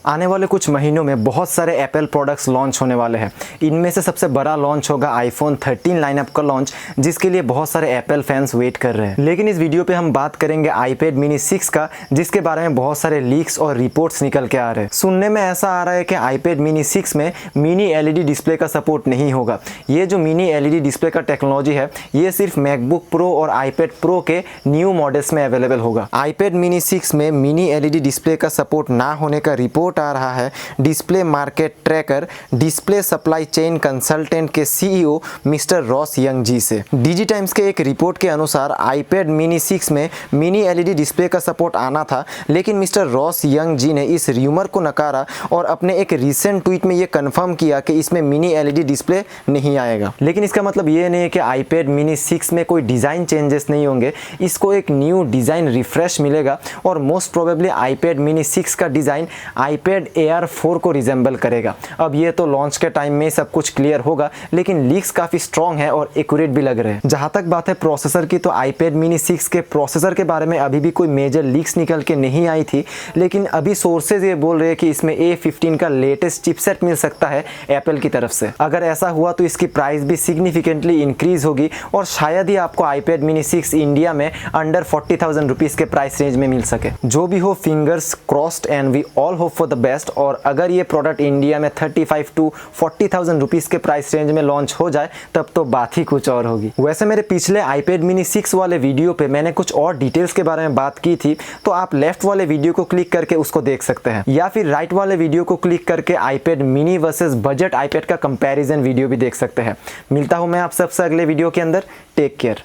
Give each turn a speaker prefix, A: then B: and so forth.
A: आने वाले कुछ महीनों में बहुत सारे एप्पल प्रोडक्ट्स लॉन्च होने वाले हैं। इनमें से सबसे बड़ा लॉन्च होगा आईफोन 13 लाइनअप का लॉन्च, जिसके लिए बहुत सारे एप्पल फैंस वेट कर रहे हैं। लेकिन इस वीडियो पे हम बात करेंगे iPad mini 6 का, जिसके बारे में बहुत सारे लीक्स और रिपोर्ट्स निकल के आ रहे हैं। सुनने में ऐसा आ रहा है कि iPad mini 6 में मिनी LED डिस्प्ले का सपोर्ट नहीं होगा। ये जो मिनी LED डिस्प्ले का टेक्नोलॉजी है, ये सिर्फ मैकबुक प्रो और iPad प्रो के न्यू मॉडल्स में अवेलेबल होगा। iPad mini 6 में मिनी LED डिस्प्ले का सपोर्ट ना होने का रिपोर्ट आ रहा है display market tracker display supply chain consultant के CEO मिस्टर रॉस यंग जी से। डिजी टाइम्स के एक रिपोर्ट के अनुसार iPad mini 6 में मिनी LED डिस्प्ले का सपोर्ट आना था, लेकिन मिस्टर रॉस यंग जी ने इस र्यूमर को नकारा और अपने एक रीसेंट ट्वीट में ये कंफर्म किया कि इसमें मिनी LED डिस्प्ले नहीं आएगा। लेकिन इसका मतलब ये नहीं है कि iPad mini 6 में कोई डिज़ाइन चेंजेस नहीं होंगे। इसको एक न्यू डिज़ाइन रिफ्रेश मिलेगा और मोस्ट प्रोबेबली iPad mini 6 का डिज़ाइन iPad Air 4 को रिजेंबल करेगा। अब ये तो लॉन्च के टाइम में सब कुछ क्लियर होगा, लेकिन लीक्स काफ़ी स्ट्रॉन्ग है और एक्यूरेट भी लग रहे हैं। जहाँ तक बात है प्रोसेसर की, तो iPad mini 6 के प्रोसेसर के बारे में अभी भी कोई मेजर लीक्स निकल के नहीं आई थी, लेकिन अभी सोर्सेज ये बोल रहे हैं कि इसमें A15 का लेटेस्ट चिपसेट मिल सकता है एप्पल की तरफ से। अगर ऐसा हुआ तो इसकी प्राइस भी सिग्निफिकेंटली इंक्रीज होगी और शायद ही आपको iPad mini 6 इंडिया में अंडर 40,000 रुपीज़ के प्राइस रेंज में मिल सके। जो भी हो, fingers crossed and we all hope for the best. और अगर ये प्रोडक्ट इंडिया में 35 to 40,000 रुपीज़ के प्राइस रेंज में लॉन्च हो जाए, तब तो बात ही कुछ और होगी। वैसे मेरे पिछले iPad mini 6 वाले वीडियो पे मैंने कुछ और डिटेल्स के बारे में बात की थी, तो आप लेफ्ट वाले वीडियो को क्लिक करके उसको देख सकते हैं, या फिर राइट वाले वीडियो को क्लिक करके iPad mini versus budget iPad का कंपैरिजन वीडियो भी देख सकते हैं। मिलता हूँ मैं आप सबसे अगले वीडियो के अंदर। Take care.